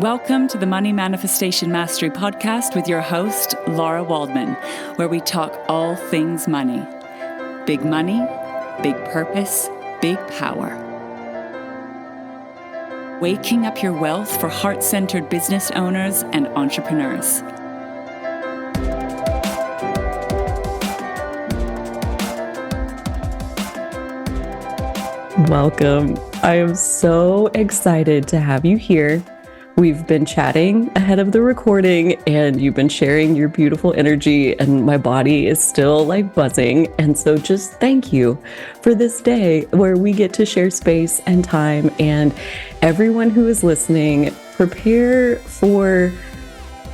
Welcome to the Money Manifestation Mastery podcast with your host, Lara Waldman, where we talk all things money. Big money, big purpose, big power. Waking up your wealth for heart-centered business owners and entrepreneurs. Welcome. I am so excited to have you here. We've been chatting ahead of the recording and you've been sharing your beautiful energy and my body is still like buzzing. And so just thank you for this day where we get to share space and time, and everyone who is listening, prepare for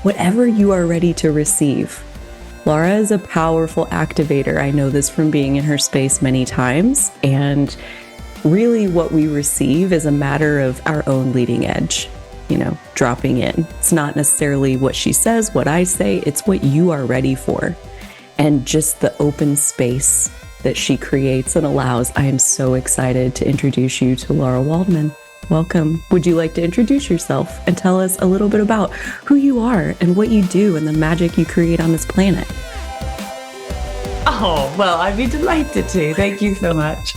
whatever you are ready to receive. Lara is a powerful activator. I know this from being in her space many times, and really what we receive is a matter of our own leading edge. Dropping in. It's not necessarily what she says, what I say, it's what you are ready for. And just the open space that she creates and allows. I am so excited to introduce you to Lara Waldman. Welcome. Would you like to introduce yourself and tell us a little bit about who you are and what you do and the magic you create on this planet? Oh, well, I'd be delighted to. Thank you so much.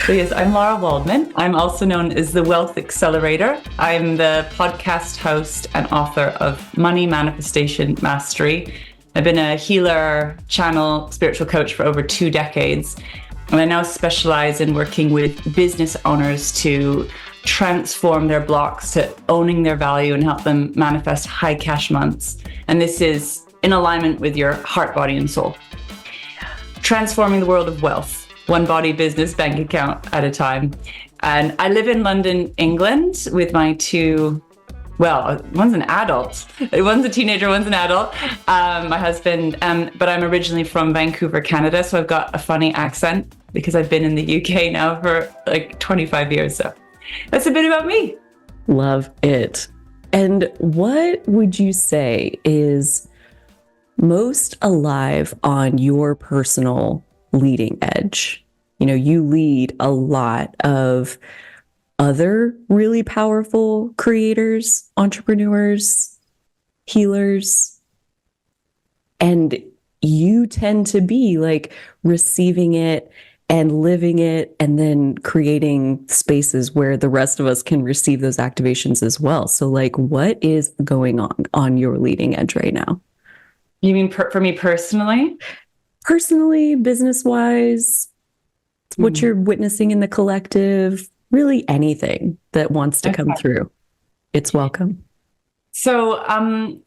So yes, I'm Lara Waldman. I'm also known as the Wealth Accelerator. I'm the podcast host and author of Money Manifestation Mastery. I've been a healer, channel, spiritual coach for over 2 decades. And I now specialize in working with business owners to transform their blocks to owning their value and help them manifest high cash months. And this is in alignment with your heart, body, and soul. Transforming the world of wealth, one body, business, bank account at a time. And I live in London, England with my 2, well, one's an adult. One's a teenager, one's an adult, my husband. But I'm originally from Vancouver, Canada. So I've got a funny accent because I've been in the UK now for like 25 years. So that's a bit about me. Love it. And what would you say is most alive on your personal leading edge? You lead a lot of other really powerful creators, entrepreneurs, healers, and you tend to be like receiving it and living it and then creating spaces where the rest of us can receive those activations as well. So like, what is going on your leading edge right now? You mean for me personally? Personally, business-wise, what you're witnessing in the collective, really anything that wants to come through. It's welcome. So I'm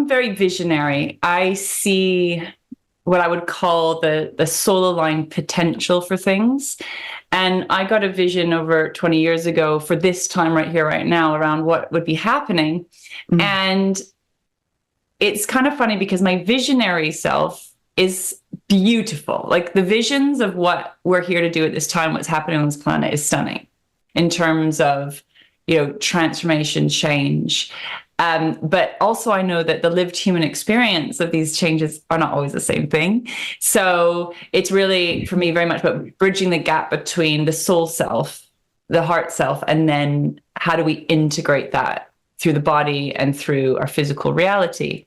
very visionary. I see what I would call the soul-aligned potential for things. And I got a vision over 20 years ago for this time right here, right now, around what would be happening. And it's kind of funny because my visionary self is beautiful. Like the visions of what we're here to do at this time, what's happening on this planet is stunning in terms of, transformation, change. But also I know that the lived human experience of these changes are not always the same thing. So it's really, for me, very much about bridging the gap between the soul self, the heart self, and then how do we integrate that through the body and through our physical reality.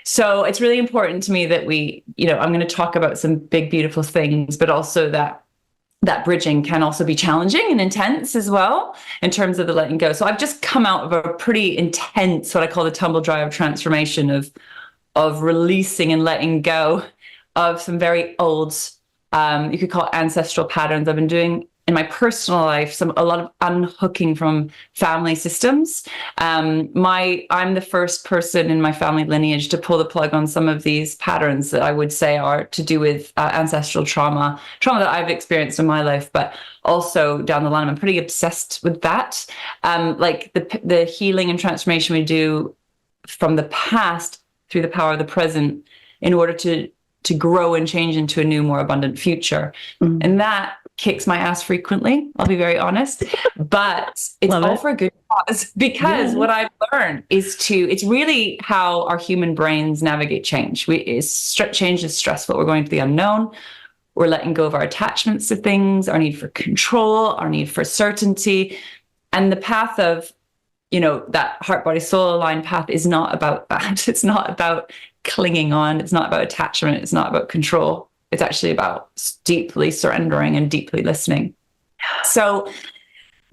So it's really important to me that we, I'm going to talk about some big, beautiful things, but also that bridging can also be challenging and intense as well in terms of the letting go. So I've just come out of a pretty intense, what I call the tumble dry of transformation of releasing and letting go of some very old, you could call it ancestral patterns I've been doing in my personal life, a lot of unhooking from family systems. I'm the first person in my family lineage to pull the plug on some of these patterns that I would say are to do with ancestral trauma that I've experienced in my life, but also down the line, I'm pretty obsessed with that. Like the healing and transformation we do from the past through the power of the present in order to grow and change into a new, more abundant future. And that kicks my ass frequently, I'll be very honest, but it's all for a good cause, because what I've learned is it's really how our human brains navigate change. Change is stressful. We're going to the unknown. We're letting go of our attachments to things, our need for control, our need for certainty, and the path of that heart, body, soul aligned path is not about that. It's not about clinging on. It's not about attachment. It's not about control. It's actually about deeply surrendering and deeply listening. So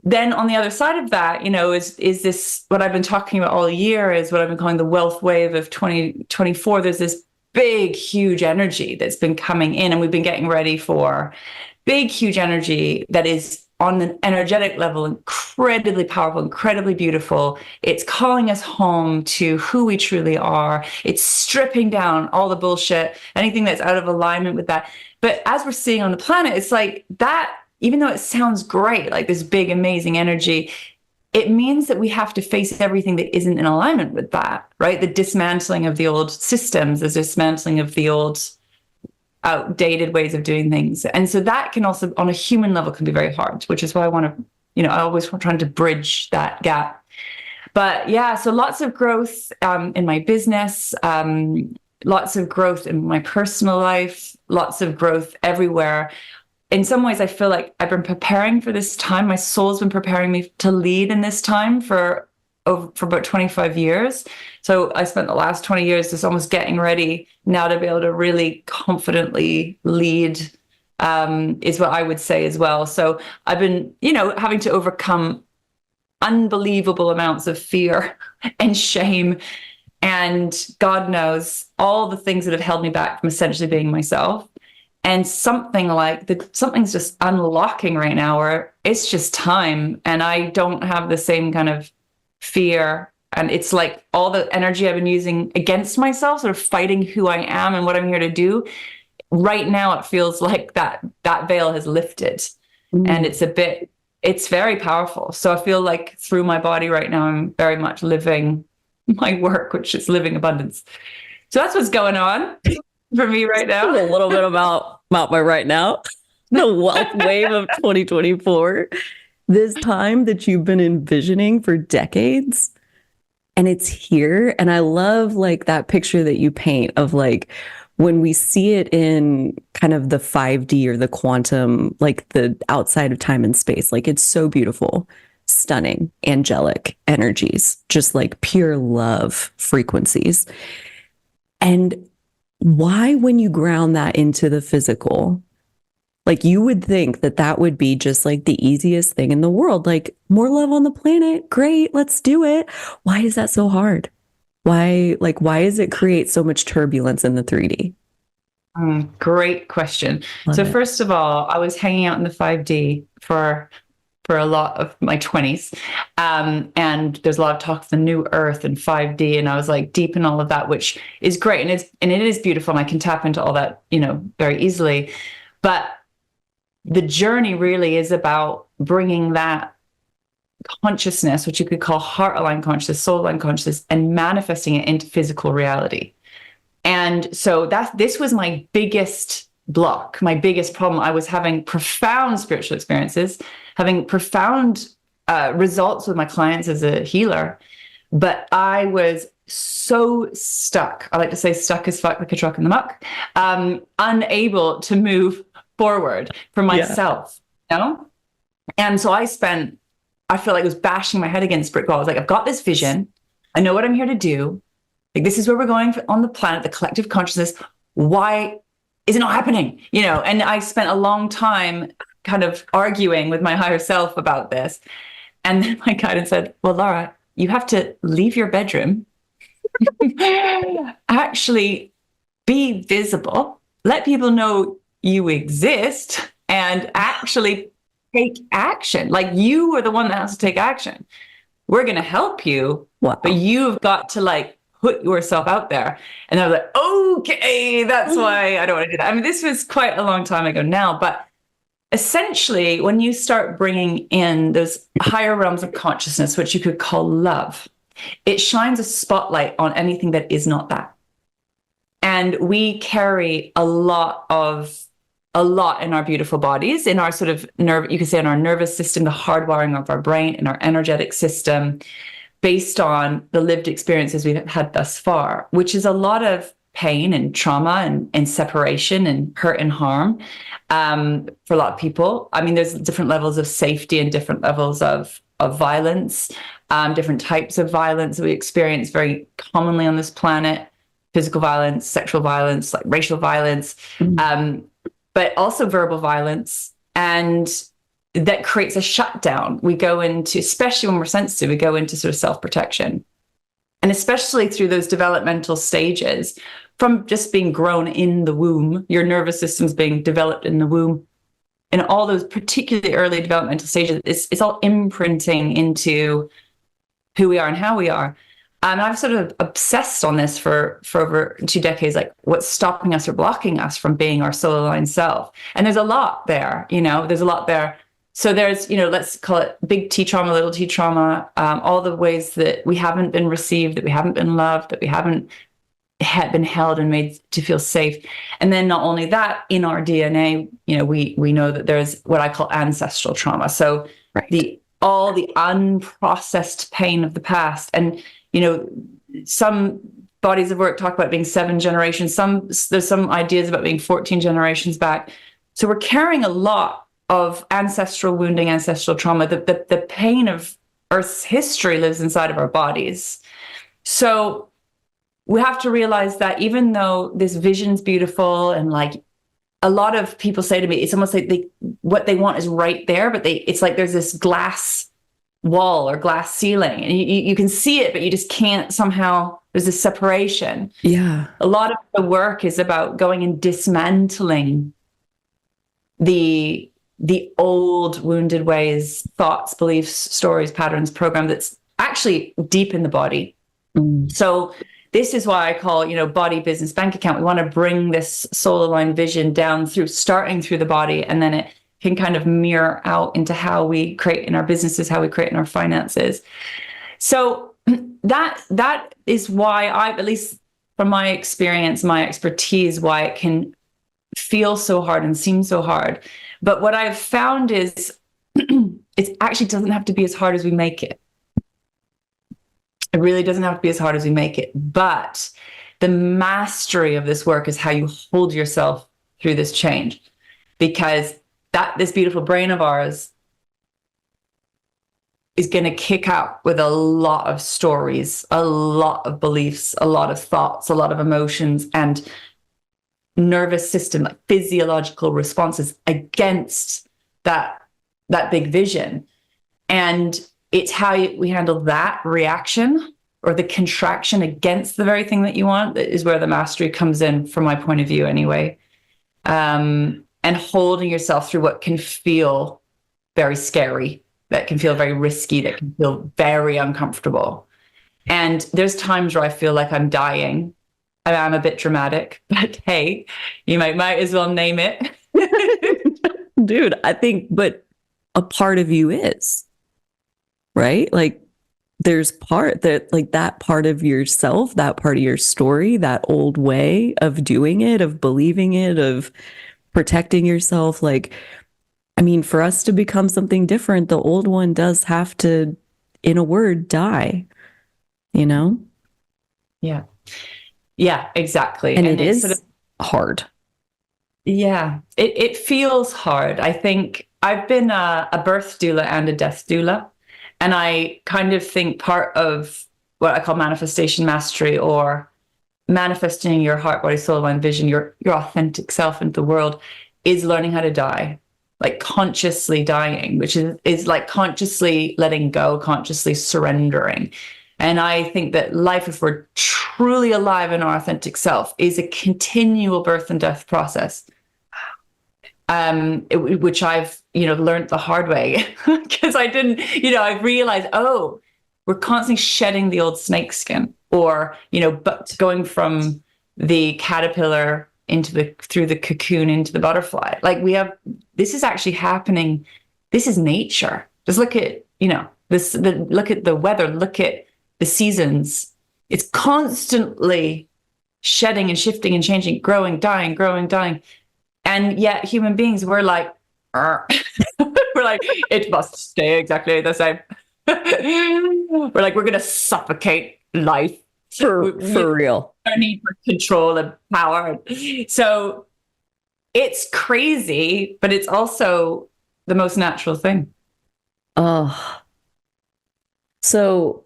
then on the other side of that, is this, what I've been talking about all year is what I've been calling the wealth wave of 2024. There's this big, huge energy that's been coming in, and we've been getting ready for big, huge energy that is on an energetic level, incredibly powerful, incredibly beautiful. It's calling us home to who we truly are. It's stripping down all the bullshit, anything that's out of alignment with that. But as we're seeing on the planet, it's like that, even though it sounds great, like this big, amazing energy, it means that we have to face everything that isn't in alignment with that, right? The dismantling of the old systems, the dismantling of the old outdated ways of doing things. And so that can also, on a human level, can be very hard, which is why I want to, I always want trying to bridge that gap. But yeah, so lots of growth in my business, lots of growth in my personal life, lots of growth everywhere. In some ways, I feel like I've been preparing for this time. My soul's been preparing me to lead in this time for about 25 years. So I spent the last 20 years just almost getting ready now to be able to really confidently lead, is what I would say as well. So I've been, having to overcome unbelievable amounts of fear and shame, and God knows all the things that have held me back from essentially being myself. And something's just unlocking right now, where it's just time, and I don't have the same kind of fear. And it's like all the energy I've been using against myself, sort of fighting who I am and what I'm here to do. Right now, it feels like that veil has lifted, and it's very powerful. So I feel like through my body right now, I'm very much living my work, which is living abundance. So that's what's going on for me right now. A little bit about my right now, the wealth wave of 2024, this time that you've been envisioning for decades, and it's here. And I love like that picture that you paint of like when we see it in kind of the 5D or the quantum, like the outside of time and space, like it's so beautiful, stunning, angelic energies, just like pure love frequencies. And why, when you ground that into the physical, like you would think that would be just like the easiest thing in the world, like more love on the planet. Great. Let's do it. Why is that so hard? Why does it create so much turbulence in the 3D? Great question. Love so it. first of all, I was hanging out in the 5D for a lot of my 20s. And there's a lot of talk of the new earth and 5D. And I was like deep in all of that, which is great. And it is beautiful. And I can tap into all that, very easily. But the journey really is about bringing that consciousness, which you could call heart aligned consciousness, soul aligned consciousness, and manifesting it into physical reality. And so this was my biggest block, my biggest problem. I was having profound spiritual experiences, having profound results with my clients as a healer, but I was so stuck. I like to say stuck as fuck, like a truck in the muck, unable to move forward for myself, And so I feel like I was bashing my head against brick wall. I was like, I've got this vision. I know what I'm here to do. Like, this is where we're going on the planet, the collective consciousness. Why is it not happening? And I spent a long time kind of arguing with my higher self about this. And then my guidance said, well, Lara, you have to leave your bedroom, actually be visible, let people know you exist, and actually take action. Like, you are the one that has to take action. We're going to help you, but you've got to like put yourself out there. And I was like, okay, that's why I don't want to do that. I mean, this was quite a long time ago now, but essentially when you start bringing in those higher realms of consciousness, which you could call love, it shines a spotlight on anything that is not that. And we carry a lot in our beautiful bodies, in our sort of you could say in our nervous system, the hardwiring of our brain, in our energetic system, based on the lived experiences we've had thus far, which is a lot of pain and trauma and separation and hurt and harm for a lot of people. I mean, there's different levels of safety and different levels of violence. different types of violence that we experience very commonly on this planet, physical violence, sexual violence, like racial violence, but also verbal violence. And that creates a shutdown. We go into, especially when we're sensitive, we go into sort of self-protection. And especially through those developmental stages, from just being grown in the womb, your nervous system's being developed in the womb, and all those particularly early developmental stages, it's all imprinting into who we are and how we are. And I've sort of obsessed on this for over 2 decades, like what's stopping us or blocking us from being our soul aligned self. And there's a lot there, there's a lot there. So there's, let's call it big T trauma, little T trauma, all the ways that we haven't been received, that we haven't been loved, that we haven't been held and made to feel safe. And then not only that, in our DNA, we know that there's what I call ancestral trauma. So all the unprocessed pain of the past. And, some bodies of work talk about being 7 generations. There's some ideas about being 14 generations back. So we're carrying a lot of ancestral wounding, ancestral trauma. The pain of Earth's history lives inside of our bodies. So we have to realize that even though this vision's beautiful, and like a lot of people say to me, it's almost like what they want is right there, but it's like there's this glass wall or glass ceiling, and you can see it, but you just can't somehow, there's this separation. Yeah. A lot of the work is about going and dismantling the old wounded ways, thoughts, beliefs, stories, patterns, program that's actually deep in the body. So this is why I call, body, business, bank account. We want to bring this soul aligned vision down starting through the body, and then it can kind of mirror out into how we create in our businesses, how we create in our finances. So that is why at least from my experience, my expertise, why it can feel so hard and seem so hard. But what I've found is it actually doesn't have to be as hard as we make it. It really doesn't have to be as hard as we make it. But the mastery of this work is how you hold yourself through this change. Because this beautiful brain of ours is going to kick out with a lot of stories, a lot of beliefs, a lot of thoughts, a lot of emotions, and nervous system, like physiological responses against that big vision. And it's how we handle that reaction or the contraction against the very thing that you want that is where the mastery comes in, from my point of view anyway. And holding yourself through what can feel very scary, that can feel very risky, that can feel very uncomfortable. And there's times where I feel like I'm dying. I'm a bit dramatic, but hey, you might as well name it. Dude, I think, but a part of you is, right? Like there's that part of yourself, that part of your story, that old way of doing it, of believing it, of protecting yourself. Like, I mean, for us to become something different, the old one does have to, in a word, die, Yeah. Yeah, exactly. And it is sort of hard. Yeah, it feels hard. I think I've been a birth doula and a death doula. And I kind of think part of what I call manifestation mastery, or manifesting your heart, body, soul, mind, vision, your authentic self into the world, is learning how to die, like consciously dying, which is like consciously letting go, consciously surrendering. And I think that life, if we're truly alive in our authentic self, is a continual birth and death process. Which I've, learned the hard way, because I didn't, I've realized, we're constantly shedding the old snake skin, or, but going from the caterpillar through the cocoon into the butterfly. Like this is actually happening. This is nature. Just look at, look at the weather, look at the seasons. It's constantly shedding and shifting and changing, growing, dying, growing, dying. And yet human beings, we're like, we're like, it must stay exactly the same. We're like, we're going to suffocate life. For real. Our need for control and power. So it's crazy, but it's also the most natural thing. Oh, So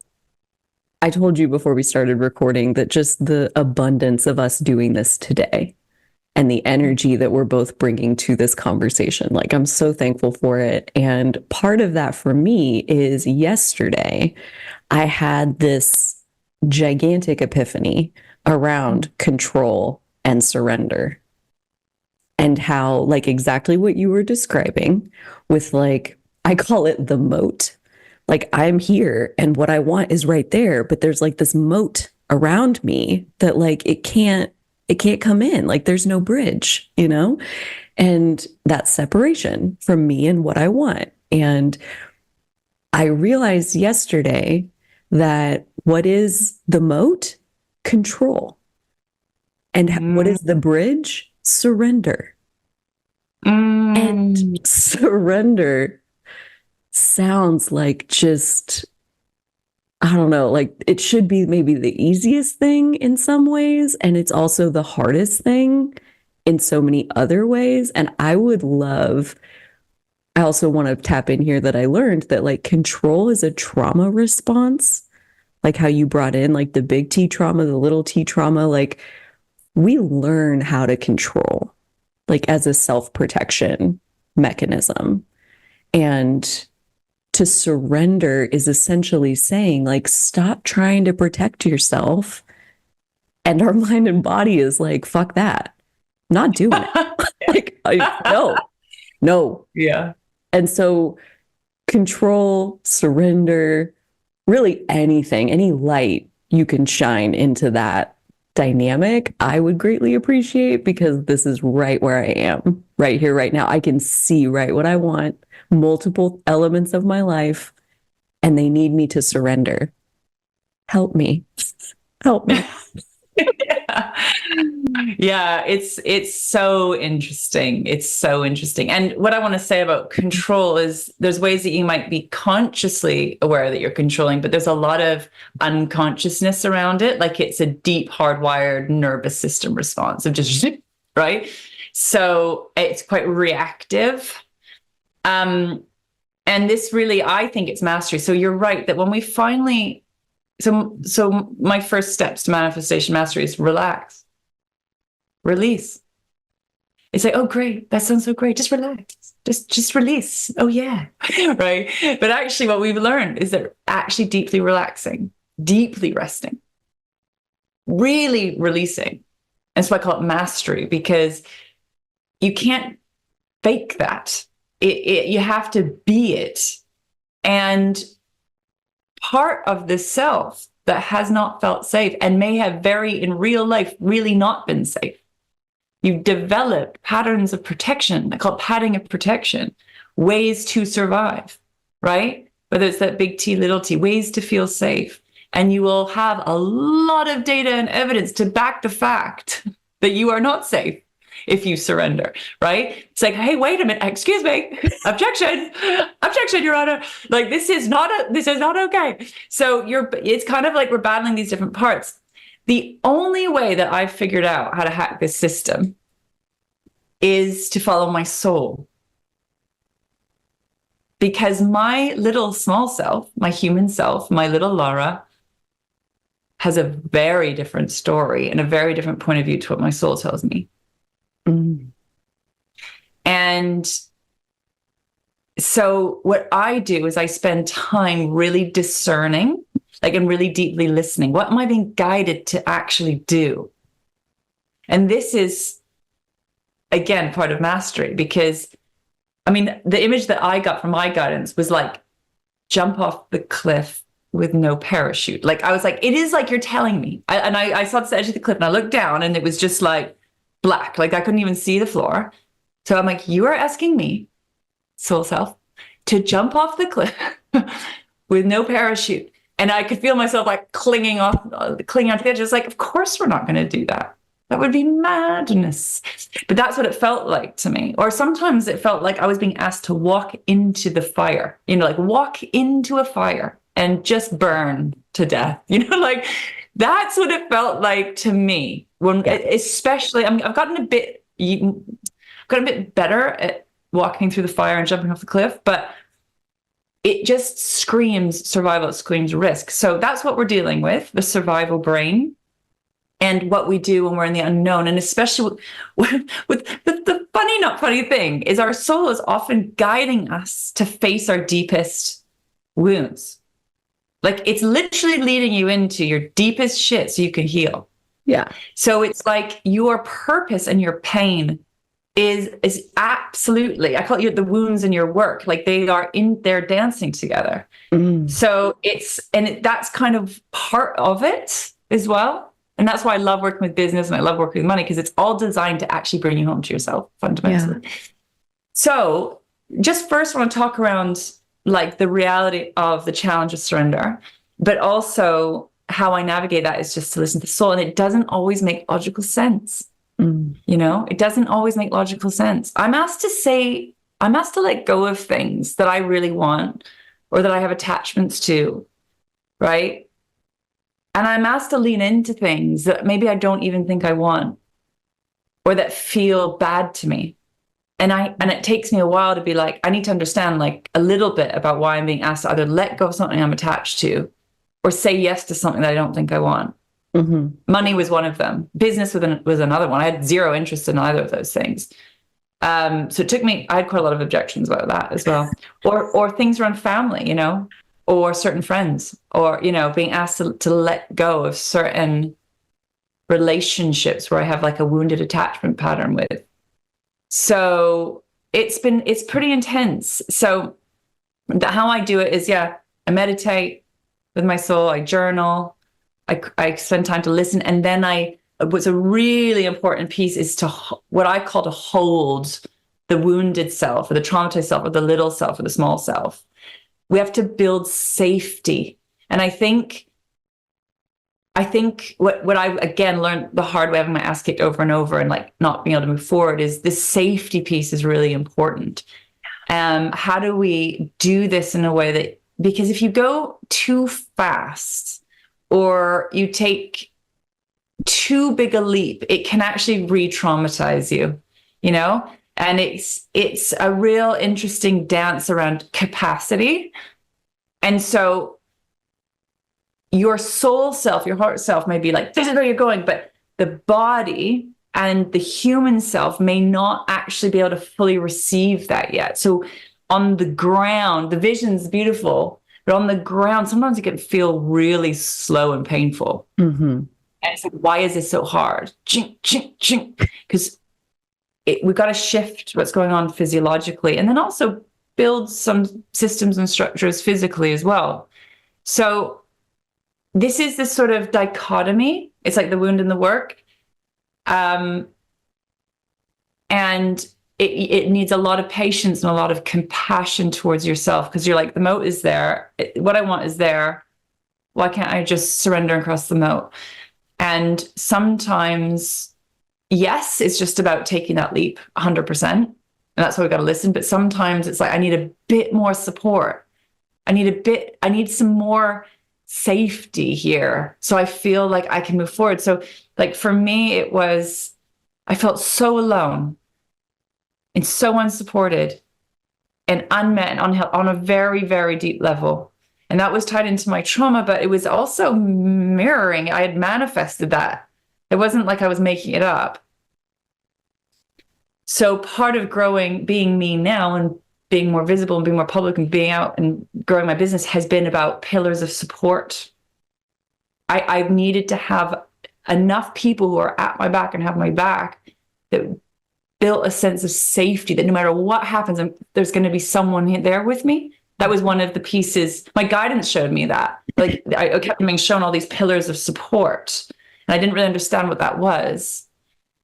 I told you before we started recording that just the abundance of us doing this today and the energy that we're both bringing to this conversation. Like, I'm so thankful for it. And part of that for me is yesterday, I had this gigantic epiphany around control and surrender, and how, like, exactly what you were describing with, like, I call it the moat. Like, I'm here and what I want is right there, but there's like this moat around me that, like, it can't come in. Like, there's no bridge, you know? And that separation from me and what I want. And I realized yesterday that what is the moat? Control. And what Mm. is the bridge? Surrender. And Mm. surrender sounds like just, I don't know, like it should be maybe the easiest thing in some ways. And it's also the hardest thing in so many other ways. And I also want to tap in here that I learned that, like, control is a trauma response, like how you brought in like the big T trauma, the little T trauma. Like, we learn how to control, like, as a self-protection mechanism. And to surrender is essentially saying, like, stop trying to protect yourself. And our mind and body is like, fuck that. I'm not doing it. Like, no. Yeah. And so control, surrender, really anything, any light you can shine into that dynamic, I would greatly appreciate, because this is right where I am, right here, right now. I can see right what I want, multiple elements of my life, and they need me to surrender. Help me. Help me. Yeah. Yeah, it's so interesting. It's so interesting. And what I want to say about control is there's ways that you might be consciously aware that you're controlling, but there's a lot of unconsciousness around it. Like, it's a deep, hardwired nervous system response of just, right? So it's quite reactive. And this really, I think it's mastery. So you're right that when we finally, so my first steps to manifestation mastery is relax, release. It's like, oh, great, that sounds so great. Just relax, just release. Oh yeah, right. But actually, what we've learned is that actually deeply relaxing, deeply resting, really releasing. That's why I call it mastery, because you can't fake that. You have to be it. And part of the self that has not felt safe and may have in real life really not been safe. You've developed patterns of protection. I call it padding of protection, ways to survive, right? Whether it's that big T, little t, ways to feel safe. And you will have a lot of data and evidence to back the fact that you are not safe if you surrender, right? It's like, hey, wait a minute, excuse me, objection, Your Honor. Like, this is not okay. So it's kind of like we're battling these different parts. The only way that I've figured out how to hack this system is to follow my soul. Because my little small self, my human self, my little Lara, has a very different story and a very different point of view to what my soul tells me. Mm. And so what I do is I spend time really discerning, like, and really deeply listening. What am I being guided to actually do? And this is, again, part of mastery, because, I mean, the image that I got from my guidance was like, jump off the cliff with no parachute. Like, I was like, it is like you're telling me. I saw the edge of the cliff and I looked down and it was just like black. Like, I couldn't even see the floor. So I'm like, you are asking me, soul self, to jump off the cliff with no parachute. And I could feel myself like clinging onto the edge. I was like, of course we're not going to do that. That would be madness. But that's what it felt like to me. Or sometimes it felt like I was being asked to walk into the fire, like walk into a fire and just burn to death. Like, that's what it felt like to me. Especially, I've gotten a bit better at walking through the fire and jumping off the cliff, but it just screams survival, it screams risk. So that's what we're dealing with, the survival brain, and what we do when we're in the unknown. And especially with the funny, not funny thing is our soul is often guiding us to face our deepest wounds. Like it's literally leading you into your deepest shit so you can heal. Yeah. So it's like your purpose and your pain is absolutely, I call it the wounds in your work. Like they're dancing together. So that's kind of part of it as well. And that's why I love working with business and I love working with money, because it's all designed to actually bring you home to yourself fundamentally. Yeah. So just first I want to talk around like the reality of the challenge of surrender, but also how I navigate that is just to listen to the soul. And it doesn't always make logical sense. You know, it doesn't always make logical sense. I'm asked to let go of things that I really want or that I have attachments to, right? And I'm asked to lean into things that maybe I don't even think I want or that feel bad to me. And it takes me a while to be like, I need to understand like a little bit about why I'm being asked to either let go of something I'm attached to or say yes to something that I don't think I want. Money was one of them. Business was another one. I had zero interest in either of those things. So it took me, I had quite a lot of objections about that as well. Or things around family, you know, or certain friends, or, you know, being asked to let go of certain relationships where I have like a wounded attachment pattern with. So it's pretty intense. So how I do it is, I meditate with my soul, I journal, I spend time to listen. And then what's a really important piece is to what I call to hold the wounded self or the traumatized self or the little self or the small self. We have to build safety. And I think what I, again, learned the hard way, having my ass kicked over and over and like not being able to move forward, is this safety piece is really important. How do we do this in a way that, because if you go too fast, or you take too big a leap, it can actually re-traumatize you, you know? And it's a real interesting dance around capacity. And so your soul self, your heart self may be like, this is where you're going, but the body and the human self may not actually be able to fully receive that yet. So on the ground, the vision's beautiful, but on the ground, sometimes it can feel really slow and painful. And it's like, why is this so hard? Because we've got to shift what's going on physiologically and then also build some systems and structures physically as well. So this is this sort of dichotomy. It's like the wound and the work. And it needs a lot of patience and a lot of compassion towards yourself, because you're like, the moat is there. What I want is there. Why can't I just surrender and cross the moat? And sometimes, yes, it's just about taking that leap 100%. And that's why we got to listen. But sometimes it's like, I need a bit more support. I need some more safety here, so I feel like I can move forward. So like for me, I felt so alone and so unsupported and unmet and on a very, very deep level. And that was tied into my trauma, but it was also mirroring. I had manifested that. It wasn't like I was making it up. So part of growing, being me now and being more visible and being more public and being out and growing my business has been about pillars of support. I've needed to have enough people who are at my back and have my back that built a sense of safety, that no matter what happens, there's going to be someone there with me. That was one of the pieces. My guidance showed me that. Like I kept being shown all these pillars of support, and I didn't really understand what that was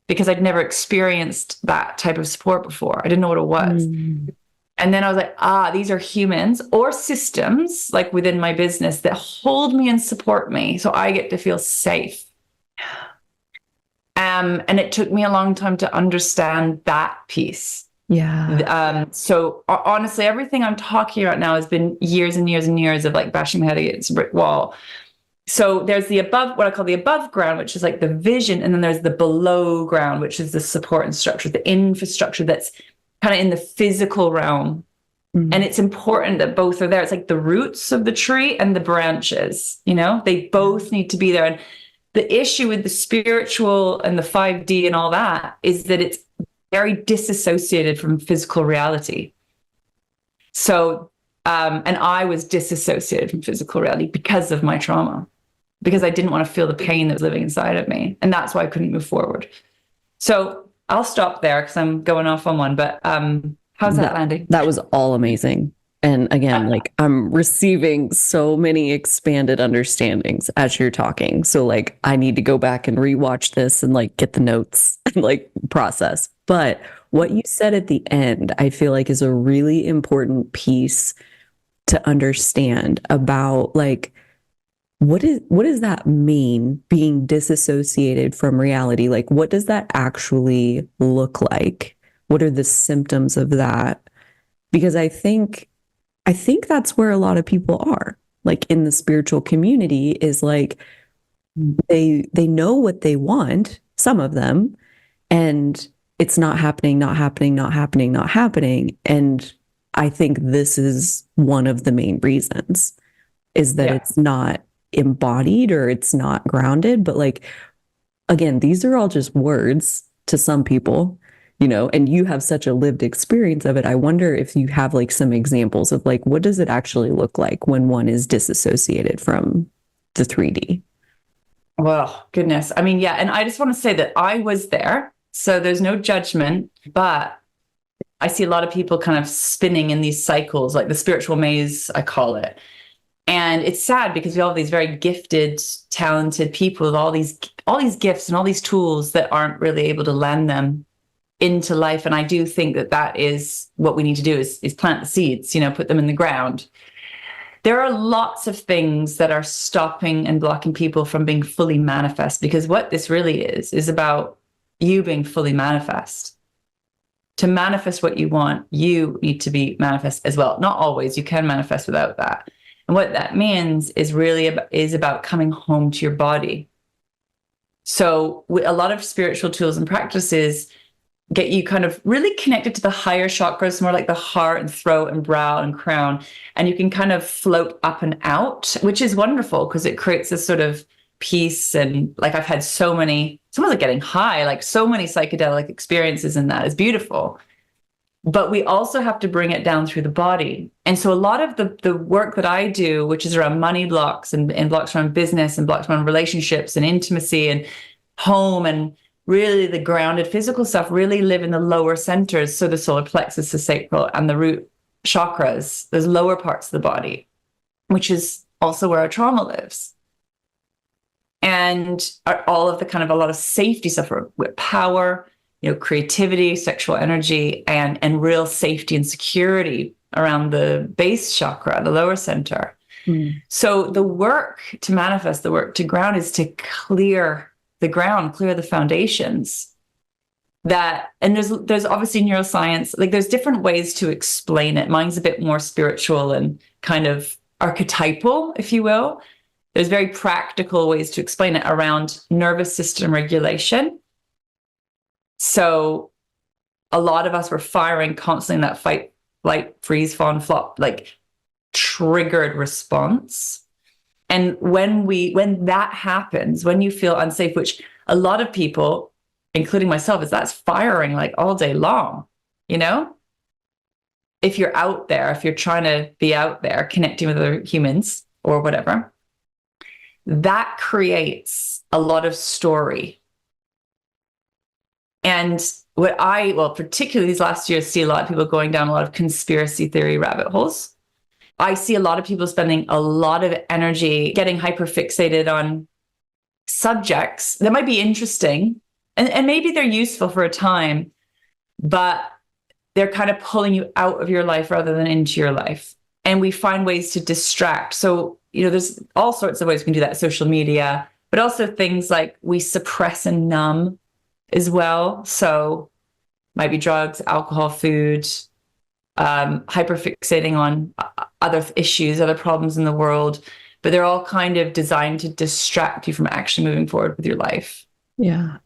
because I'd never experienced that type of support before. I didn't know what it was. And then I was like, these are humans or systems like within my business that hold me and support me so I get to feel safe. And it took me a long time to understand that piece. Yeah. So honestly, everything I'm talking about now has been years and years and years of like bashing my head against a brick wall. So there's the above, what I call the above ground, which is like the vision. And then there's the below ground, which is the support and structure, the infrastructure that's kind of in the physical realm. And it's important that both are there. It's like the roots of the tree and the branches, they both need to be there. And the issue with the spiritual and the 5D and all that is that it's very disassociated from physical reality. So, and I was disassociated from physical reality because of my trauma, because I didn't want to feel the pain that was living inside of me. And that's why I couldn't move forward. So I'll stop there because I'm going off on one, but how's that landing? That was all amazing. And again, like I'm receiving so many expanded understandings as you're talking. So like I need to go back and rewatch this and like get the notes and like process. But what you said at the end, I feel like is a really important piece to understand about like what does that mean, being disassociated from reality? Like what does that actually look like? What are the symptoms of that? Because I think that's where a lot of people are, like in the spiritual community, is like they know what they want, some of them, and it's not happening, not happening, not happening, not happening. And I think this is one of the main reasons, is that it's not embodied or it's not grounded. But like, again, these are all just words to some people, and you have such a lived experience of it. I wonder if you have like some examples of like, what does it actually look like when one is disassociated from the 3D? Well, goodness. I mean, yeah. And I just want to say that I was there. So there's no judgment, but I see a lot of people kind of spinning in these cycles, like the spiritual maze, I call it. And it's sad because we all have these very gifted, talented people with all these gifts and all these tools that aren't really able to lend them into life. And I do think that is what we need to do is plant the seeds, put them in the ground. There are lots of things that are stopping and blocking people from being fully manifest, because what this really is about you being fully manifest. To manifest what you want, you need to be manifest as well. Not always, you can manifest without that. And what that means is really about coming home to your body. So a lot of spiritual tools and practices get you kind of really connected to the higher chakras, more like the heart and throat and brow and crown. And you can kind of float up and out, which is wonderful because it creates this sort of peace. And like I've had someone's like getting high, like so many psychedelic experiences in that is beautiful. But we also have to bring it down through the body. And so a lot of the work that I do, which is around money blocks and blocks around business and blocks around relationships and intimacy and home and really the grounded physical stuff, really live in the lower centers. So the solar plexus, the sacral, and the root chakras, those lower parts of the body, which is also where our trauma lives. And all of the kind of a lot of safety stuff with power, creativity, sexual energy, and real safety and security around the base chakra, the lower center. So the work to manifest, the work to ground is to clear the ground, clear the foundations. And there's obviously neuroscience, like there's different ways to explain it. Mine's a bit more spiritual and kind of archetypal, if you will. There's very practical ways to explain it around nervous system regulation. So a lot of us were firing constantly in that fight, flight, freeze, fawn, flop, like triggered response. And when that happens, when you feel unsafe, which a lot of people, including myself, that's firing like all day long, if you're out there, if you're trying to be out there connecting with other humans or whatever, that creates a lot of story. And particularly these last years, see a lot of people going down a lot of conspiracy theory rabbit holes. I see a lot of people spending a lot of energy getting hyperfixated on subjects that might be interesting and maybe they're useful for a time, but they're kind of pulling you out of your life rather than into your life. And we find ways to distract. So, there's all sorts of ways we can do that, social media, but also things like we suppress and numb as well. So might be drugs, alcohol, food, hyperfixating on other issues, other problems in the world, but they're all kind of designed to distract you from actually moving forward with your life. Yeah.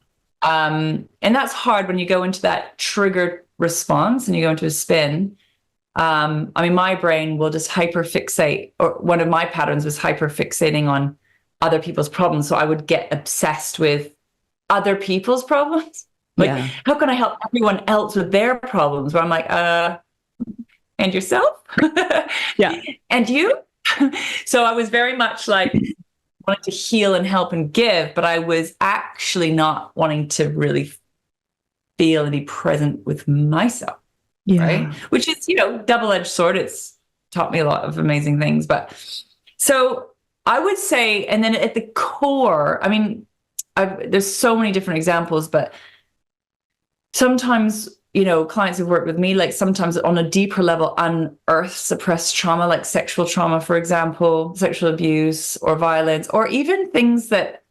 And that's hard when you go into that triggered response and you go into a spin. I mean, my brain will just hyperfixate, or one of my patterns was hyperfixating on other people's problems. So I would get obsessed with other people's problems. Like, Yeah. how can I help everyone else with their problems? Where I'm like, and yourself? Yeah. And you? So I was very much like wanting to heal and help and give, but I was actually not wanting to really feel and be present with myself. Yeah. Right? Which is, double-edged sword. It's taught me a lot of amazing things. But so I would say, and then at the core, I mean, there's so many different examples, but sometimes, clients who've worked with me, like sometimes on a deeper level, unearth suppressed trauma, like sexual trauma, for example, sexual abuse or violence, or even things that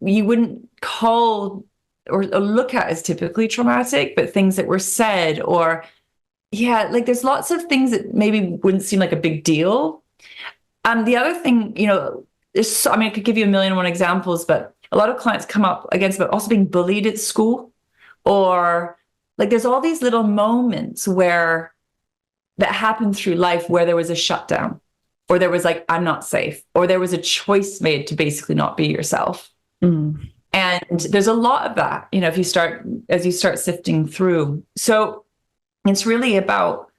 you wouldn't call or look at as typically traumatic, but things that were said, or like there's lots of things that maybe wouldn't seem like a big deal. And the other thing, I could give you a million and one examples, but a lot of clients come up against but also being bullied at school, or like there's all these little moments where that happen through life where there was a shutdown, or there was like, I'm not safe, or there was a choice made to basically not be yourself. Mm. And there's a lot of that, as you start sifting through. So it's really about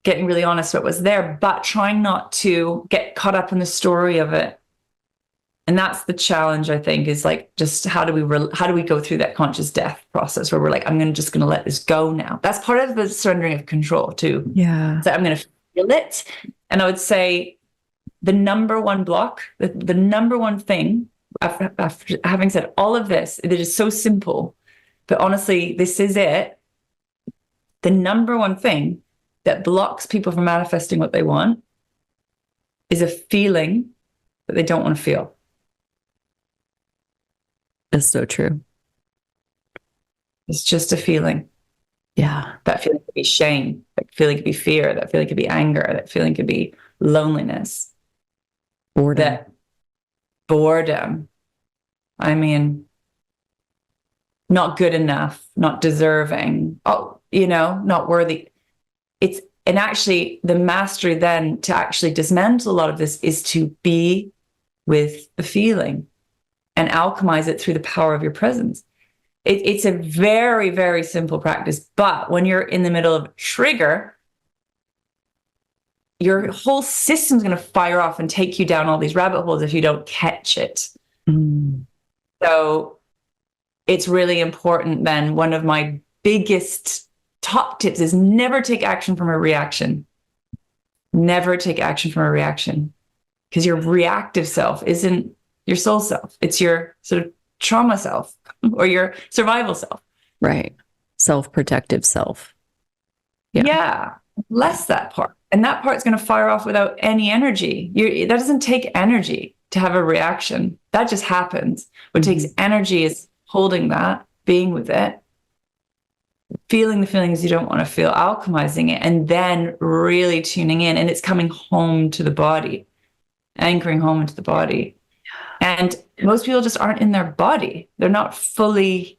getting really honest what was there, but trying not to get caught up in the story of it. And that's the challenge, I think, is like, just how do we go through that conscious death process where we're like, I'm just going to let this go now. That's part of the surrendering of control too. Yeah. So I'm going to feel it. And I would say the number one block, the number one thing, after having said all of this, it is so simple, but honestly, this is it. The number one thing that blocks people from manifesting what they want is a feeling that they don't want to feel. That's so true. It's just a feeling. Yeah. That feeling could be shame. That feeling could be fear. That feeling could be anger. That feeling could be loneliness. Boredom. Boredom. I mean, not good enough, not deserving, not worthy. And actually the mastery then to actually dismantle a lot of this is to be with the feeling and alchemize it through the power of your presence. It's a very, very simple practice, but when you're in the middle of a trigger, your whole system's going to fire off and take you down all these rabbit holes if you don't catch it. Mm. So it's really important then. One of my biggest top tips is never take action from a reaction. Never take action from a reaction, because your reactive self isn't your soul self. It's your sort of trauma self or your survival self. Right. Self-protective self. Yeah. Less that part. And that part's going to fire off without any energy. That doesn't take energy to have a reaction. That just happens. What takes energy is holding that, being with it, feeling the feelings you don't want to feel, alchemizing it, and then really tuning in. And it's coming home to the body, anchoring home into the body. And most people just aren't in their body. They're not fully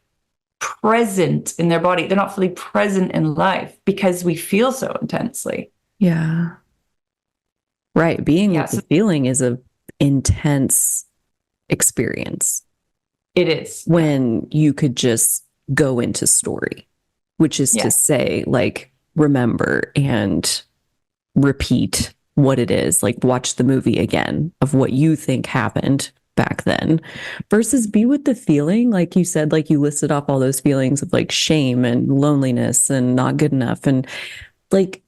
present in their body. They're not fully present in life because we feel so intensely. Yeah. Right. Being with the feeling is an intense experience. It is. When you could just go into story, which is to say, like, remember and repeat what it is, like watch the movie again of what you think happened back then, versus be with the feeling. Like you said, like you listed off all those feelings of like shame and loneliness and not good enough. And like,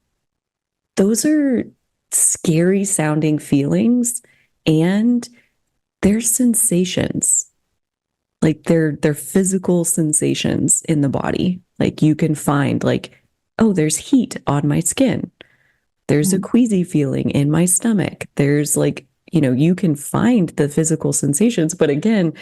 those are scary sounding feelings, and they're sensations. Like they're physical sensations in the body. Like you can find like, oh, there's heat on my skin. There's a queasy feeling in my stomach. There's like, you can find the physical sensations. But again,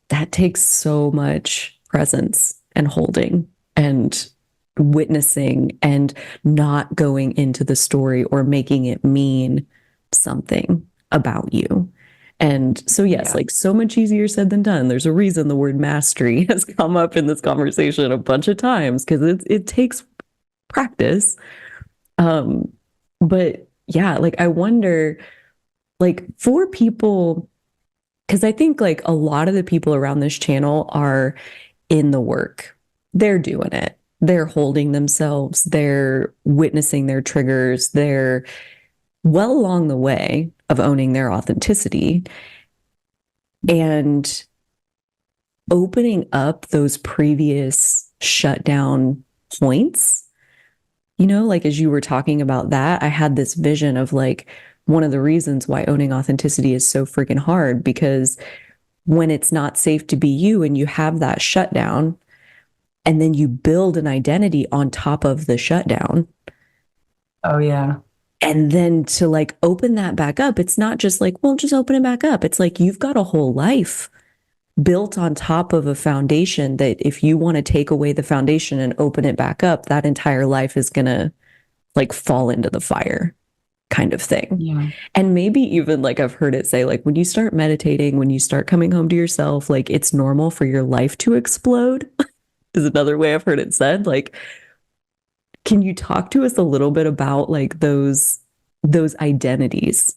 that takes so much presence and holding and witnessing and not going into the story or making it mean something about you. And so, yes, like so much easier said than done. There's a reason the word mastery has come up in this conversation a bunch of times, because it takes practice. But yeah, like I wonder, like for people, because I think like a lot of the people around this channel are in the work. They're doing it. They're holding themselves. They're witnessing their triggers. They're well along the way of owning their authenticity and opening up those previous shutdown points. You know, like as you were talking about that, I had this vision of like one of the reasons why owning authenticity is so freaking hard, because when it's not safe to be you and you have that shutdown, and then you build an identity on top of the shutdown. Oh, yeah. And then to like open that back up, it's not just like, well, just open it back up. It's like you've got a whole life built on top of a foundation that if you want to take away the foundation and open it back up, that entire life is going to like fall into the fire kind of thing. Yeah. And maybe even like I've heard it say, like when you start meditating, when you start coming home to yourself, like it's normal for your life to explode is another way I've heard it said. Like, can you talk to us a little bit about like those identities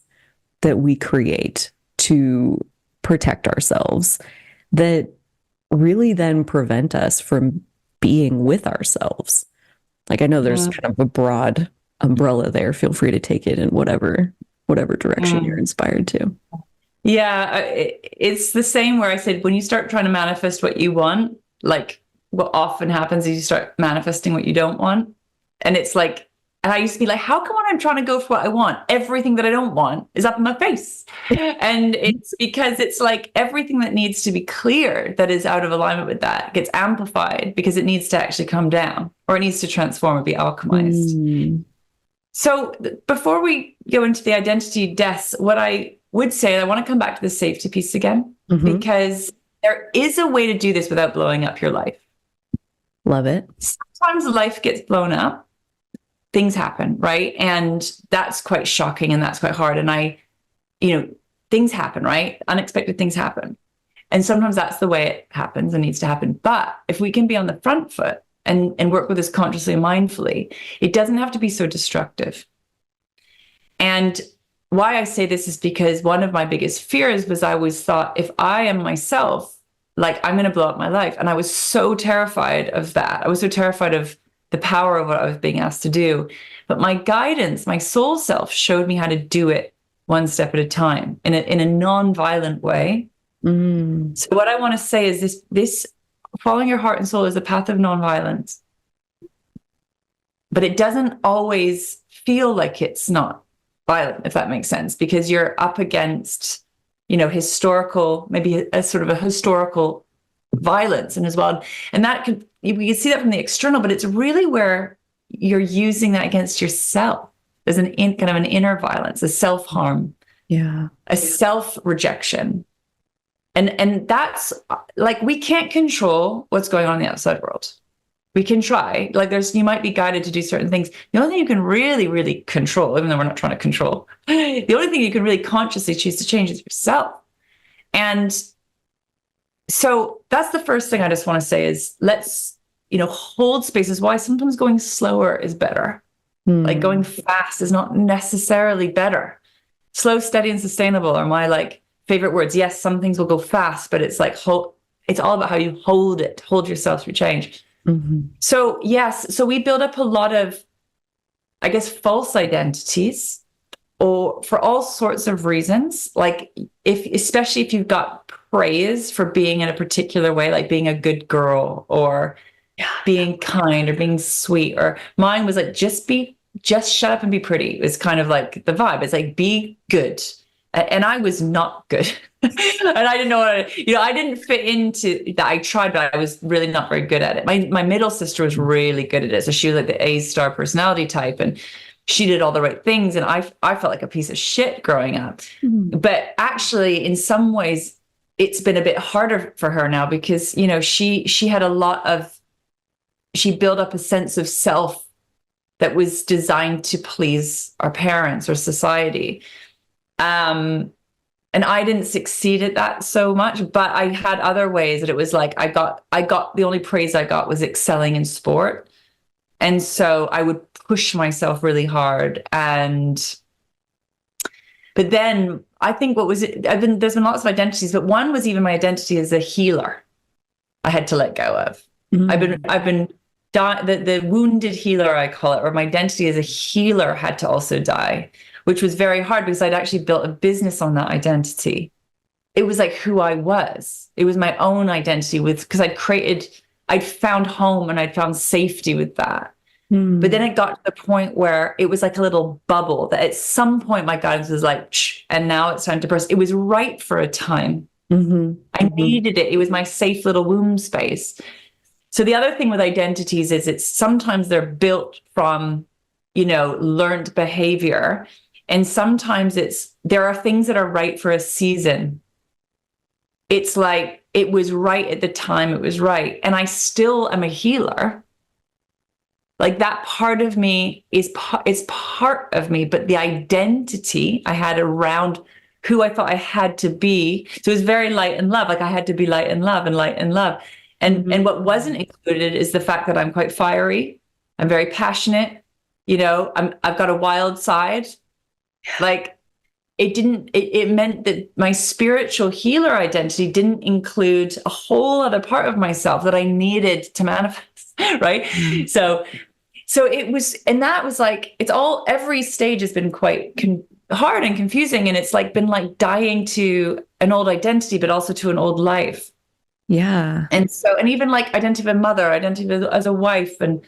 that we create to protect ourselves that really then prevent us from being with ourselves? Like I know there's kind of a broad umbrella there. Feel free to take it in whatever direction you're inspired to. Yeah, it's the same where I said, when you start trying to manifest what you want, like what often happens is you start manifesting what you don't want. And it's like, and I used to be like, how come when I'm trying to go for what I want, everything that I don't want is up in my face? And it's because it's like everything that needs to be clear that is out of alignment with that gets amplified because it needs to actually come down, or it needs to transform or be alchemized. So before we go into the identity deaths, what I would say, I want to come back to the safety piece again, because there is a way to do this without blowing up your life. Love it. Sometimes life gets blown up, things happen, right? And that's quite shocking and that's quite hard. And things happen, right? Unexpected things happen. And sometimes that's the way it happens and needs to happen. But if we can be on the front foot and work with this consciously and mindfully, it doesn't have to be so destructive. And why I say this is because one of my biggest fears was I always thought, if I am myself, like I'm going to blow up my life. And I was so terrified of that. I was so terrified of the power of what I was being asked to do. But my guidance, my soul self showed me how to do it one step at a time in a non-violent way. So what I want to say is this following your heart and soul is a path of non-violence. But it doesn't always feel like it's not violent, if that makes sense, because you're up against historical, maybe a sort of a historical violence and as well. And that we can see that from the external, but it's really where you're using that against yourself. There's kind of an inner violence, a self-harm, a self-rejection. And that's like, we can't control what's going on in the outside world. We can try, like you might be guided to do certain things. The only thing you can really, really control, even though we're not trying to control, the only thing you can really consciously choose to change is yourself. And so that's the first thing I just want to say is let's, hold spaces. Why sometimes going slower is better. Like going fast is not necessarily better. Slow, steady, and sustainable are my favorite words. Yes, some things will go fast, but it's like, it's all about how you hold yourself through change. So yes, so we build up a lot of, I guess, false identities, or for all sorts of reasons. Like especially if you've got praise for being in a particular way, like being a good girl or being kind or being sweet, or mine was like, just shut up and be pretty. It's kind of like the vibe. It's like, be good. And I was not good. And I didn't know I didn't fit into that. I tried, but I was really not very good at it. My middle sister was really good at it. So she was like the A-star personality type, and she did all the right things. And I felt like a piece of shit growing up. But actually, in some ways, it's been a bit harder for her now because, she had she built up a sense of self that was designed to please our parents or society. And I didn't succeed at that so much, but I had other ways that it was like, I got the only praise I got was excelling in sport. And so I would push myself really hard. But then I think there's been lots of identities, but one was even my identity as a healer I had to let go of. I've been the wounded healer, I call it, or my identity as a healer had to also die, which was very hard because I'd actually built a business on that identity. It was like who I was. It was my own identity because I'd found home and I'd found safety with that. But then it got to the point where it was like a little bubble that at some point my guidance was like, shh, and now it's time to burst. It was right for a time. I needed it. It was my safe little womb space. So the other thing with identities is sometimes they're built from, learned behavior. And sometimes there are things that are right for a season. It's like, it was right at the time it was right. And I still am a healer. Like that part of me is part of me, but the identity I had around who I thought I had to be. So it was very light and love. Like I had to be light and love and light and love. And what wasn't included is the fact that I'm quite fiery. I'm very passionate. I've got a wild side. Like it meant that my spiritual healer identity didn't include a whole other part of myself that I needed to manifest. Right. So it was, and that was like, every stage has been quite hard and confusing. And it's like been like dying to an old identity, but also to an old life. Yeah. And even like identity of a mother, identity as a wife, and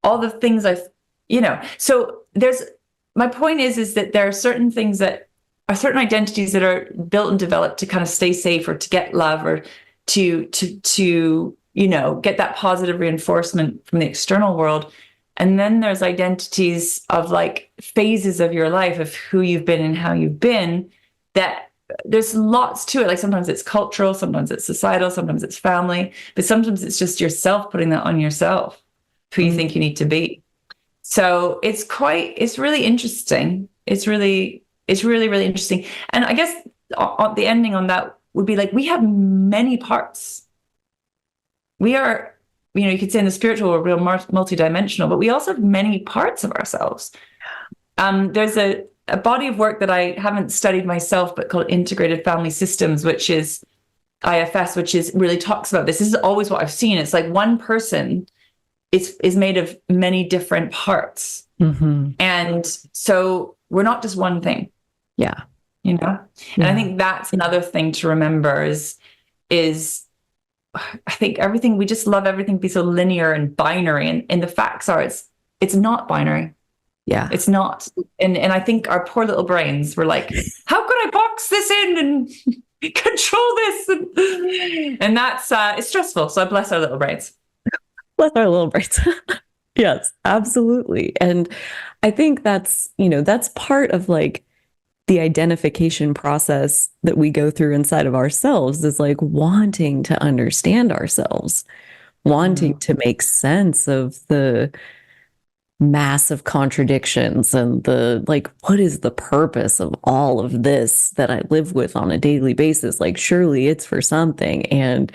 all the things so my point is that there are certain things that are certain identities that are built and developed to kind of stay safe or to get love or to get that positive reinforcement from the external world. And then there's identities of like phases of your life of who you've been and how you've been, that there's lots to it. Like sometimes it's cultural, sometimes it's societal, sometimes it's family, but sometimes it's just yourself putting that on yourself, who you think you need to be. So it's really interesting. It's really, really interesting. And I guess the ending on that would be like, we have many parts. We are, you could say in the spiritual world, we're multidimensional, but we also have many parts of ourselves. There's a body of work that I haven't studied myself, but called Integrated Family Systems, which is IFS, which really talks about this. This is always what I've seen. It's like one person is made of many different parts. And so we're not just one thing. Yeah. And I think that's another thing to remember is I think we just love everything to be so linear and binary. And the facts are it's not binary. Yeah. It's not. And I think our poor little brains were like, how could I box this in and control this? And that's, it's stressful. So I bless our little brains. Bless our little brains. Yes, absolutely. And I think that's part of like the identification process that we go through inside of ourselves, is like wanting to understand ourselves, wanting to make sense of the massive contradictions and the like, what is the purpose of all of this that I live with on a daily basis? Like, surely it's for something. And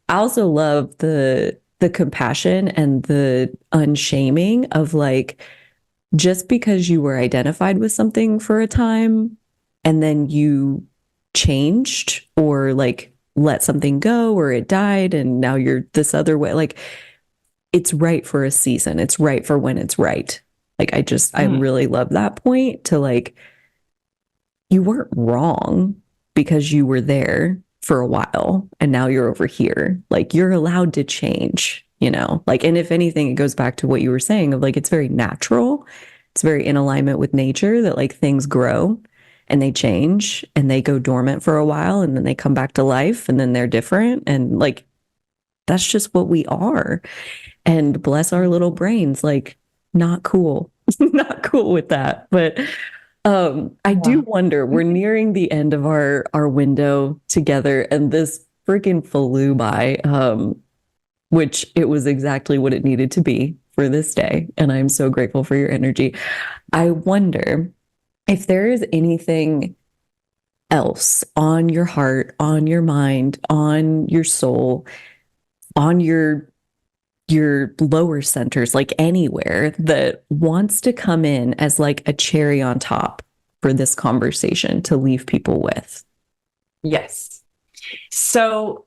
I also love the compassion and the unshaming of like, just because you were identified with something for a time and then you changed or like let something go or it died and now you're this other way, like it's right for a season. It's right for when it's right. Like I really love that point to like, you weren't wrong because you were there for a while and now you're over here. Like you're allowed to change, like, and if anything, it goes back to what you were saying of like, it's very natural. It's very in alignment with nature that like things grow and they change and they go dormant for a while and then they come back to life and then they're different. And like, that's just what we are. And bless our little brains, like not cool, not cool with that. But I do wonder, we're nearing the end of our window together and this freaking flew by, which it was exactly what it needed to be for this day. And I'm so grateful for your energy. I wonder if there is anything else on your heart, on your mind, on your soul, on your your lower centers, like anywhere that wants to come in as like a cherry on top for this conversation to leave people with? Yes. So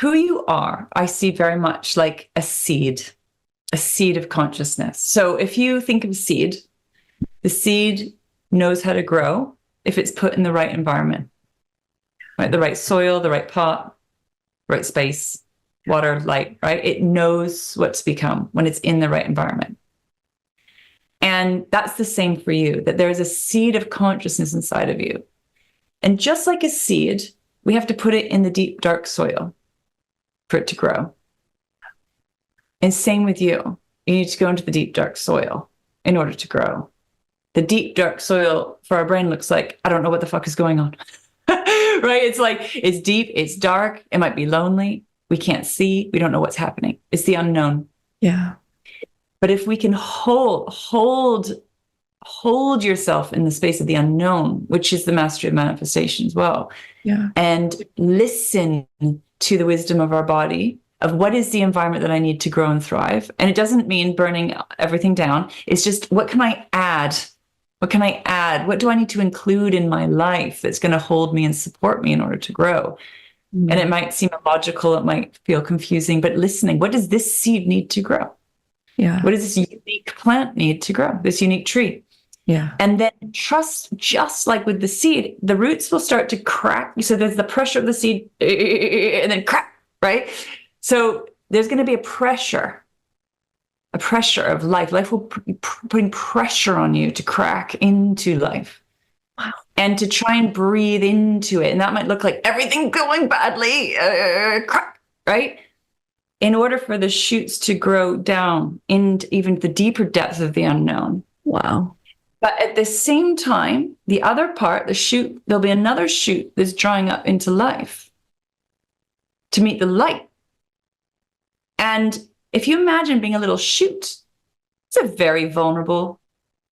who you are, I see very much like a seed of consciousness. So if you think of a seed, the seed knows how to grow if it's put in the right environment, right? The right soil, the right pot, right space, water, light, right? It knows what to become when it's in the right environment. And that's the same for you, that there's a seed of consciousness inside of you. And just like a seed, we have to put it in the deep, dark soil for it to grow. And same with you. You need to go into the deep, dark soil in order to grow. The deep, dark soil for our brain looks like, I don't know what the fuck is going on. Right? It's like, it's deep, it's dark, it might be lonely. We can't see, we don't know what's happening. It's the unknown. Yeah. But if we can hold yourself in the space of the unknown, which is the mastery of manifestation as well, Yeah. and listen to the wisdom of our body, of what is the environment that I need to grow and thrive. And it doesn't mean burning everything down. It's just, what can I add? What can I add? What do I need to include in my life that's going to hold me and support me in order to grow? And it might seem illogical, it might feel confusing, but listening, what does this seed need to grow? Yeah. What does this unique plant need to grow? This unique tree? Yeah. And then trust, just like with the seed, the roots will start to crack. So there's the pressure of the seed and then crack, right? So there's going to be a pressure of life. Life will be putting pressure on you to crack into life. Wow. And to try and breathe into it. And that might look like everything going badly, crack, right? In order for the shoots to grow down into even the deeper depths of the unknown. Wow. But at the same time, the other part, the shoot, there'll be another shoot that's drawing up into life to meet the light. And if you imagine being a little shoot, it's a very vulnerable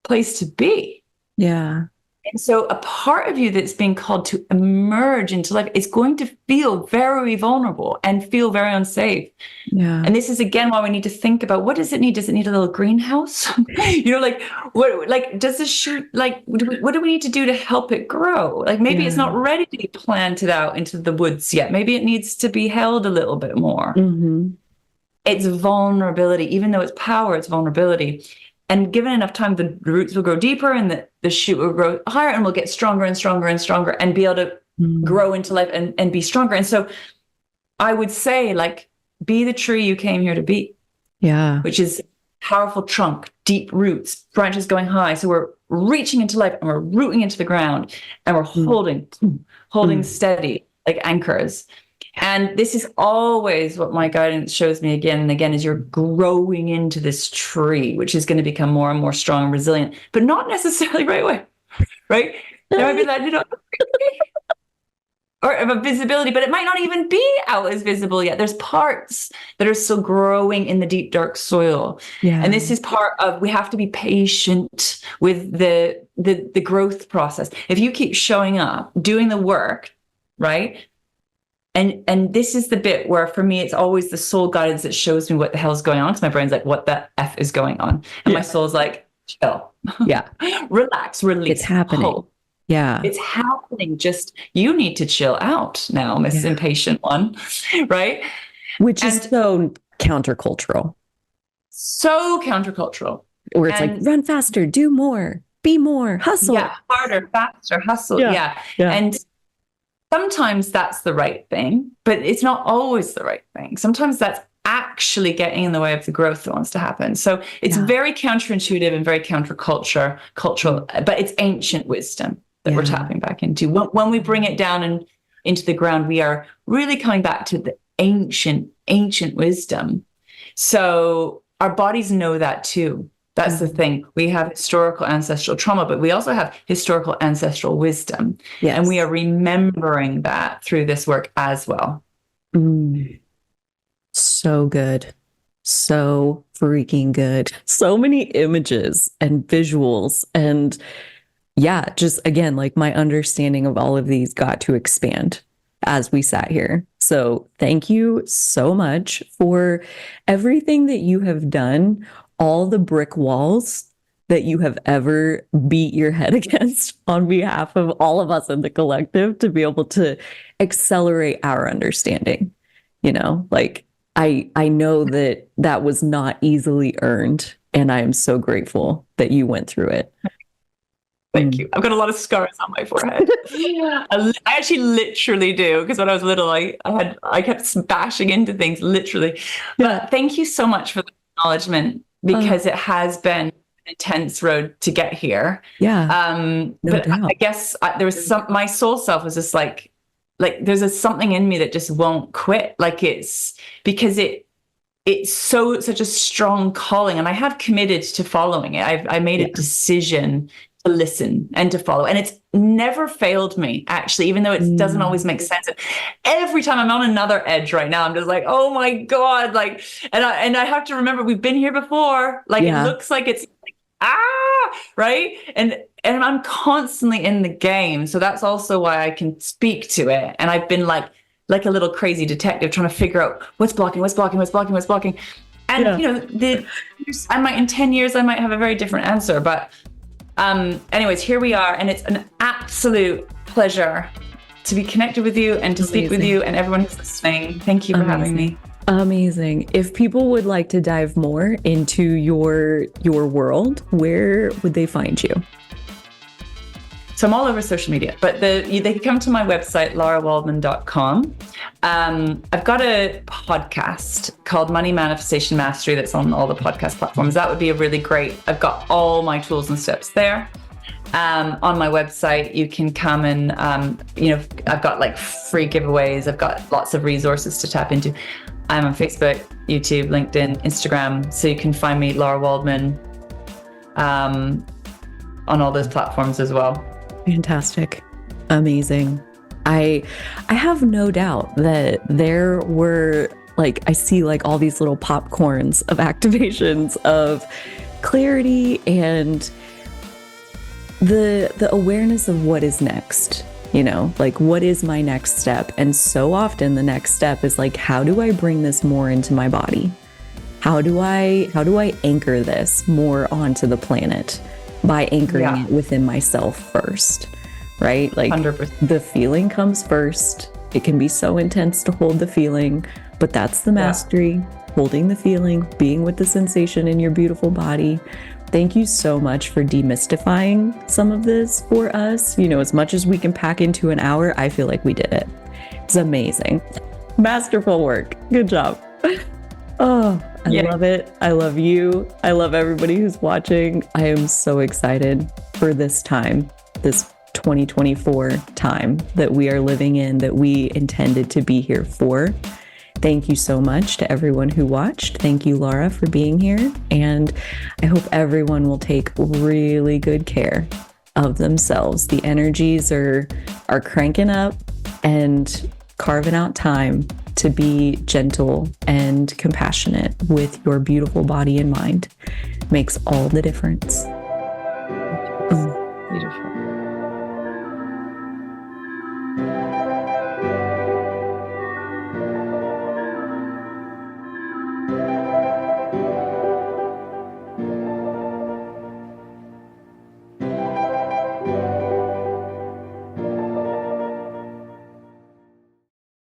place to be. Yeah. And so a part of you that's being called to emerge into life is going to feel very vulnerable and feel very unsafe. Yeah. And this is, again, why we need to think about, what does it need? Does it need a little greenhouse? Like, what, like, does this shoot, like, what do we need to do to help it grow? Like, maybe it's not ready to be planted out into the woods yet. Maybe it needs to be held a little bit more. Mm-hmm. It's vulnerability. Even though it's power, it's vulnerability. And given enough time, the roots will grow deeper and the shoot will grow higher and will get stronger and stronger and stronger and be able to grow into life and be stronger. And so I would say, like, be the tree you came here to be. Yeah. Which is powerful trunk, deep roots, branches going high. So we're reaching into life and we're rooting into the ground and we're holding steady like anchors. And this is always what my guidance shows me again and again, is you're growing into this tree, which is going to become more and more strong and resilient, but not necessarily right away, right? There might be that, or of a visibility, but it might not even be out as visible yet. There's parts that are still growing in the deep, dark soil. Yeah. And this is part of, we have to be patient with the growth process. If you keep showing up, doing the work, right? And this is the bit where, for me, it's always the soul guidance that shows me what the hell is going on. Because my brain's like, what the F is going on? And my soul's like, chill. Yeah. Relax, release. It's happening. Hold. Yeah. It's happening. Just, you need to chill out now, Miss Impatient One. Right? Which is so countercultural. So countercultural. Where it's like, run faster, do more, be more, hustle. Yeah. Harder, faster, hustle. Yeah. And sometimes that's the right thing, but it's not always the right thing. Sometimes that's actually getting in the way of the growth that wants to happen. So it's very counterintuitive and very countercultural, but it's ancient wisdom that we're tapping back into. When we bring it down and into the ground, we are really coming back to the ancient wisdom. So our bodies know that too. That's the thing. We have historical ancestral trauma, but we also have historical ancestral wisdom. Yes. And we are remembering that through this work as well. So good. So freaking good. So many images and visuals. And just again, like, my understanding of all of these got to expand as we sat here. So thank you so much for everything that you have done, all the brick walls that you have ever beat your head against on behalf of all of us in the collective to be able to accelerate our understanding. Like I know that that was not easily earned, and I am so grateful that you went through it. Thank you. I've got a lot of scars on my forehead. I actually literally do, because when I was little, I kept bashing into things, literally. But thank you so much for the acknowledgement, because it has been an intense road to get here. Yeah. No but doubt. I guess there was my soul self was just like there's something in me that just won't quit. Like it's because it's such a strong calling, and I have committed to following it. I made a decision to listen and to follow, and it's never failed me, actually, even though it doesn't always make sense. Every time I'm on another edge right now, I'm just like, oh my God, like, and I have to remember we've been here before. Like it looks like it's right, and I'm constantly in the game, so that's also why I can speak to it. And I've been like a little crazy detective trying to figure out what's blocking. And I might, in 10 years, I might have a very different answer. But anyways, here we are. And it's an absolute pleasure to be connected with you and to speak with you and everyone who's listening. Thank you for having me. Amazing. If people would like to dive more into your world, where would they find you? So I'm all over social media, but they can come to my website, larawaldman.com. I've got a podcast called Money Manifestation Mastery that's on all the podcast platforms. That would be a really great, I've got all my tools and steps there. On my website, you can come and, I've got like free giveaways. I've got lots of resources to tap into. I'm on Facebook, YouTube, LinkedIn, Instagram. So you can find me, Lara Waldman, on all those platforms as well. Fantastic. Amazing. I have no doubt that there were, like, I see like all these little popcorns of activations of clarity and the awareness of what is next, like what is my next step? And so often the next step is like, how do I bring this more into my body? How do I anchor this more onto the planet? By anchoring it within myself first, right? Like 100%. The feeling comes first. It can be so intense to hold the feeling, but that's the mastery, holding the feeling, being with the sensation in your beautiful body. Thank you so much for demystifying some of this for us. As much as we can pack into an hour, I feel like we did it. It's amazing. Masterful work. Good job. Oh, I love it. I love you. I love everybody who's watching. I am so excited for this time, this 2024 time that we are living in, that we intended to be here for. Thank you so much to everyone who watched. Thank you, Lara, for being here. And I hope everyone will take really good care of themselves. The energies are cranking up, and carving out time to be gentle and compassionate with your beautiful body and mind makes all the difference.